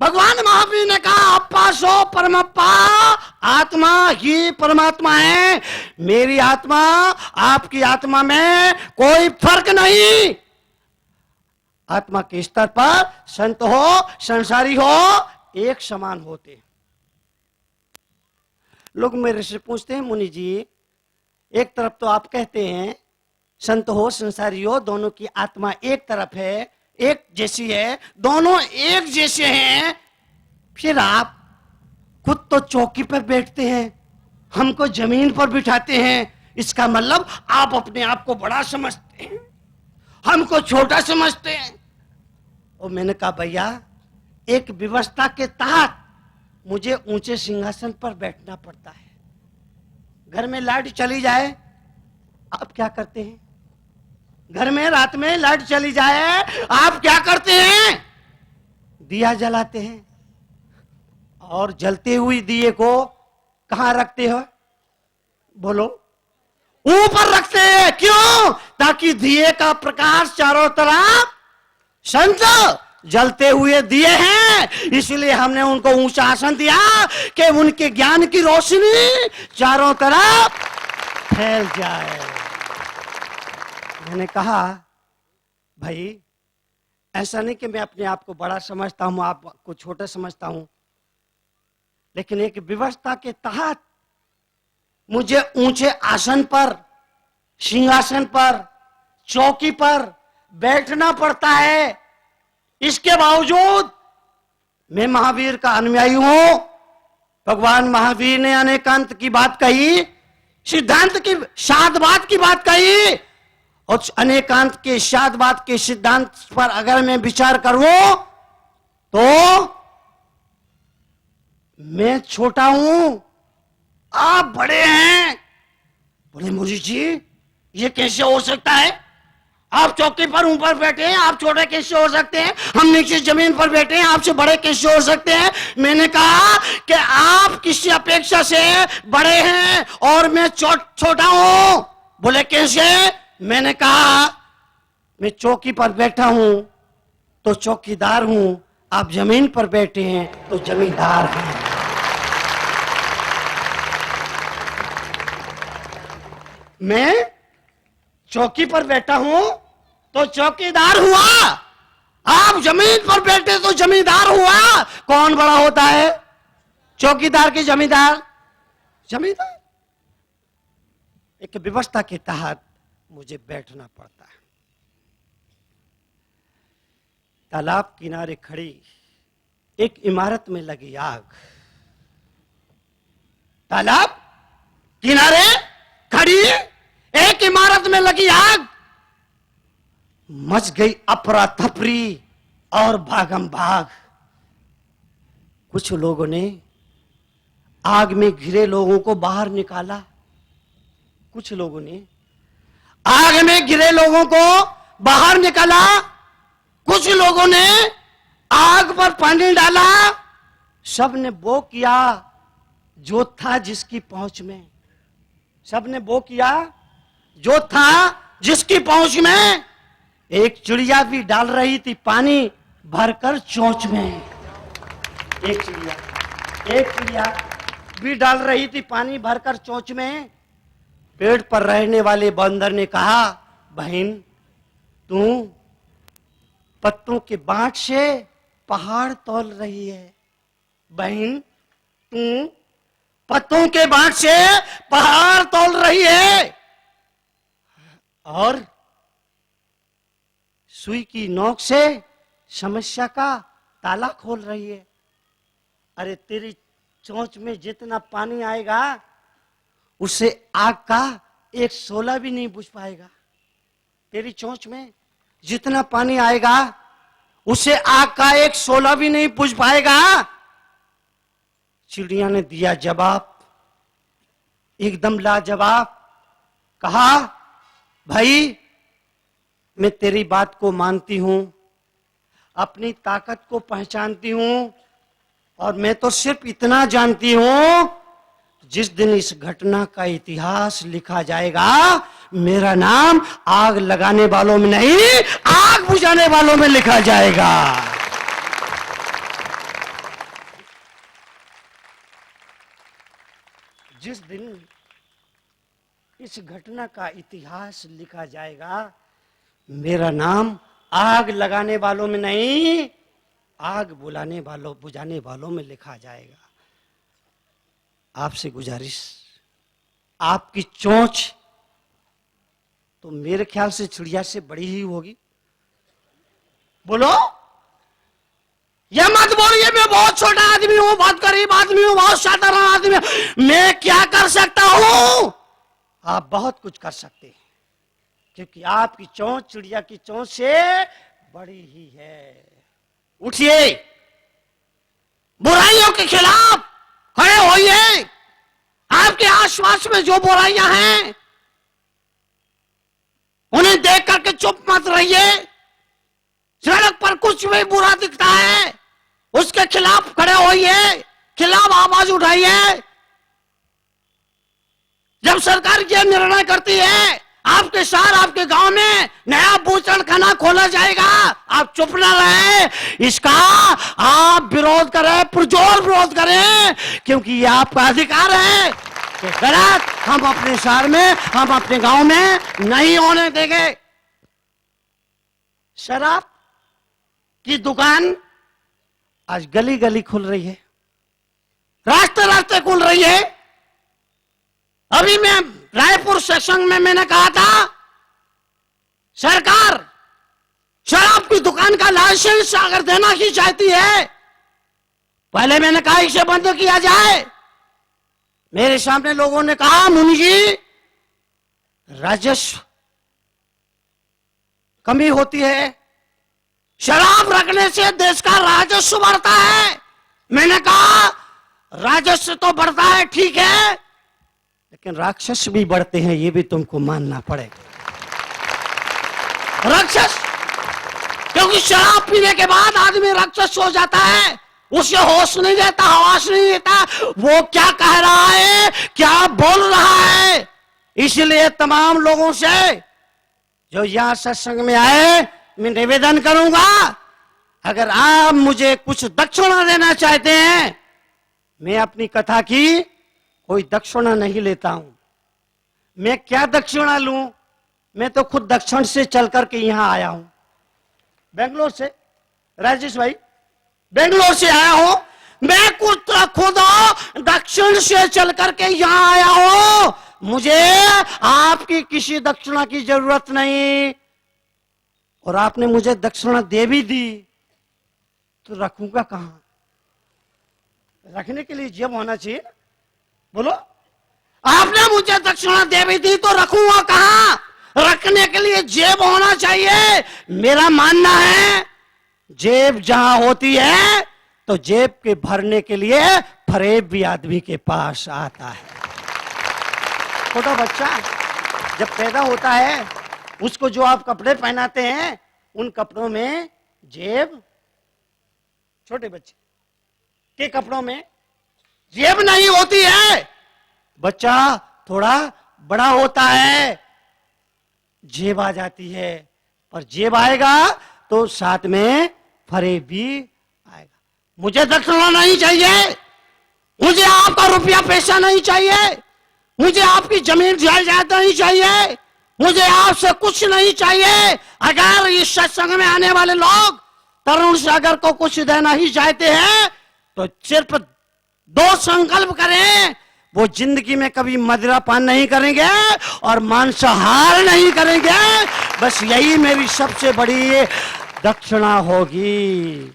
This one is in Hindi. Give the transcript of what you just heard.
भगवान महावीर ने कहा अप्पा सो परमप्पा, आत्मा ही परमात्मा है। मेरी आत्मा आपकी आत्मा में कोई फर्क नहीं। आत्मा के स्तर पर संत हो संसारी हो एक समान होते। लोग मेरे से पूछते हैं मुनि जी, एक तरफ तो आप कहते हैं संत हो संसारी हो दोनों की आत्मा एक तरफ है, एक जैसी है, दोनों एक जैसे हैं, फिर आप खुद तो चौकी पर बैठते हैं, हमको जमीन पर बिठाते हैं। इसका मतलब आप अपने आप को बड़ा समझते हैं, हमको छोटा समझते हैं। और मैंने कहा भैया, एक व्यवस्था के तहत मुझे ऊंचे सिंहासन पर बैठना पड़ता है। घर में लाइट चली जाए, आप क्या करते हैं? घर में रात में लाइट चली जाए, आप क्या करते हैं? दिया जलाते हैं। और जलते हुए दिए को कहां रखते हो? बोलो, ऊपर रखते हैं। क्यों? ताकि दिए का प्रकाश चारों तरफ, संत जलते हुए दिए हैं, इसलिए हमने उनको ऊंचा आसन दिया कि उनके ज्ञान की रोशनी चारों तरफ फैल जाए। मैंने कहा भाई, ऐसा नहीं कि मैं अपने आप को बड़ा समझता हूं, आपको छोटा समझता हूं, लेकिन एक व्यवस्था के तहत मुझे ऊंचे आसन पर, सिंहासन पर, चौकी पर बैठना पड़ता है। इसके बावजूद मैं महावीर का अनुयायी हूं। भगवान महावीर ने अनेकांत की बात कही, सिद्धांत की शादवाद की बात कही, और अनेकांत के शादवाद के सिद्धांत पर अगर मैं विचार करूं तो मैं छोटा हूं, आप बड़े हैं। बोले मुझे जी, ये कैसे हो सकता है? आप चौकी पर ऊपर बैठे हैं, आप छोटे कैसे हो सकते हैं? हम नीचे जमीन पर बैठे हैं, आपसे बड़े कैसे हो सकते हैं? मैंने कहा कि आप किसी अपेक्षा से बड़े हैं और मैं छोटा हूं। बोले कैसे? मैंने कहा मैं चौकी पर बैठा हूं तो चौकीदार हूं, आप जमीन पर बैठे हैं तो जमींदार हैं। मैं चौकी पर बैठा हूं तो चौकीदार हुआ, आप जमीन पर बैठे तो जमींदार हुआ। कौन बड़ा होता है, चौकीदार की जमींदार? जमींदार। एक व्यवस्था के तहत मुझे बैठना पड़ता है। तालाब किनारे खड़ी एक इमारत में लगी आग। तालाब किनारे खड़ी एक इमारत में लगी आग। मच गई अफरा तफरी और भागम भाग। कुछ लोगों ने आग में घिरे लोगों को बाहर निकाला, कुछ लोगों ने आग में घिरे लोगों को बाहर निकाला, कुछ लोगों ने आग पर पानी डाला। सब ने वो किया जो था जिसकी पहुंच में, सब ने वो किया जो था जिसकी पहुंच में। एक चिड़िया भी डाल रही थी पानी भरकर चोंच में। एक चिड़िया भी डाल रही थी पानी भरकर चोंच में। पेड़ पर रहने वाले बंदर ने कहा, बहन तू पत्तों के बांट से पहाड़ तोल रही है। बहन तू पत्तों के बांट से पहाड़ तोल रही है और सुई की नोक से समस्या का ताला खोल रही है। अरे तेरी चोंच में जितना पानी आएगा उससे आग का एक शोला भी नहीं बुझ पाएगा। तेरी चोंच में जितना पानी आएगा उससे आग का एक शोला भी नहीं बुझ पाएगा। चिड़िया ने दिया जवाब, एकदम लाजवाब। कहा, भाई मैं तेरी बात को मानती हूं, अपनी ताकत को पहचानती हूं, और मैं तो सिर्फ इतना जानती हूं, जिस दिन इस घटना का इतिहास लिखा जाएगा मेरा नाम आग लगाने वालों में नहीं, आग बुझाने वालों में लिखा जाएगा। जिस दिन इस घटना का इतिहास लिखा जाएगा, मेरा नाम आग लगाने वालों में नहीं, आग बुझाने वालों में लिखा जाएगा। आपसे गुजारिश, आपकी चोंच तो मेरे ख्याल से चिड़िया से बड़ी ही होगी। बोलो, ये मत बोलिए मैं बहुत छोटा आदमी हूं, बहुत गरीब आदमी हूं, बहुत साधारण आदमी हूं, मैं क्या कर सकता हूं? आप बहुत कुछ कर सकते हैं, क्योंकि आपकी चोंच चिड़िया की चोंच से बड़ी ही है। उठिए, बुराइयों के खिलाफ खड़े होइए। आपके आसपास में जो बुराइयां हैं उन्हें देख करके चुप मत रहिए। सड़क पर कुछ भी बुरा दिखता है उसके खिलाफ खड़े होइए, खिलाफ आवाज उठाइए। जब सरकार यह निर्णय करती है आपके शहर, आपके गांव में नया बूचड़ खाना खोला जाएगा, आप चुप ना रहे, इसका आप विरोध करें, पुरजोर विरोध करें, क्योंकि ये आपका अधिकार है कि गलत हम अपने शहर में, हम अपने गांव में नहीं होने देंगे। शराब की दुकान आज गली गली खुल रही है, रास्ते रास्ते खुल रही है। अभी मैं रायपुर सेक्शन में मैंने कहा था, सरकार शराब की दुकान का लाइसेंस अगर देना ही चाहती है, पहले मैंने कहा इसे बंद किया जाए। मेरे सामने लोगों ने कहा, मुनि जी राजस्व कमी होती है, शराब रखने से देश का राजस्व बढ़ता है। मैंने कहा राजस्व तो बढ़ता है, ठीक है, लेकिन राक्षस भी बढ़ते हैं, ये भी तुमको मानना पड़ेगा। राक्षस, क्योंकि शराब पीने के बाद आदमी राक्षस हो जाता है, उसे होश नहीं देता, हवास नहीं देता, वो क्या कह रहा है, क्या बोल रहा है। इसलिए तमाम लोगों से जो यहां सत्संग में आए, मैं निवेदन करूंगा, अगर आप मुझे कुछ दक्षिणा देना चाहते हैं, मैं अपनी कथा की कोई दक्षिणा नहीं लेता हूं। मैं क्या दक्षिणा लूं? मैं तो खुद दक्षिण से चल करके यहां आया हूं, बेंगलोर से। राजेश भाई, बेंगलोर से आया हूं मैं, खुद दक्षिण से चल करके यहां आया हूं। मुझे आपकी किसी दक्षिणा की जरूरत नहीं, और आपने मुझे दक्षिणा दे भी दी तो रखूंगा कहां? रखने के लिए जेब होना चाहिए। बोलो, आपने मुझे दक्षिणा दे भी दी तो रखूंगा कहां? रखने के लिए जेब होना चाहिए। मेरा मानना है जेब जहां होती है तो जेब के भरने के लिए फरेब भी आदमी के पास आता है। छोटा बच्चा जब पैदा होता है, उसको जो आप कपड़े पहनाते हैं, उन कपड़ों में जेब, छोटे बच्चे के कपड़ों में जेब नहीं होती है। बच्चा थोड़ा बड़ा होता है, जेब आ जाती है, पर जेब आएगा तो साथ में फरेब भी आएगा। मुझे दक्षिणा नहीं चाहिए, मुझे आपका रुपया पैसा नहीं चाहिए, मुझे आपकी जमीन जायदाद नहीं चाहिए, मुझे आपसे कुछ नहीं चाहिए। अगर इस सत्संग में आने वाले लोग तरुण सागर को कुछ देना ही चाहते हैं तो सिर्फ दो संकल्प करें, वो जिंदगी में कभी मदिरा पान नहीं करेंगे और मांसाहार नहीं करेंगे। बस यही मेरी सबसे बड़ी दक्षिणा होगी।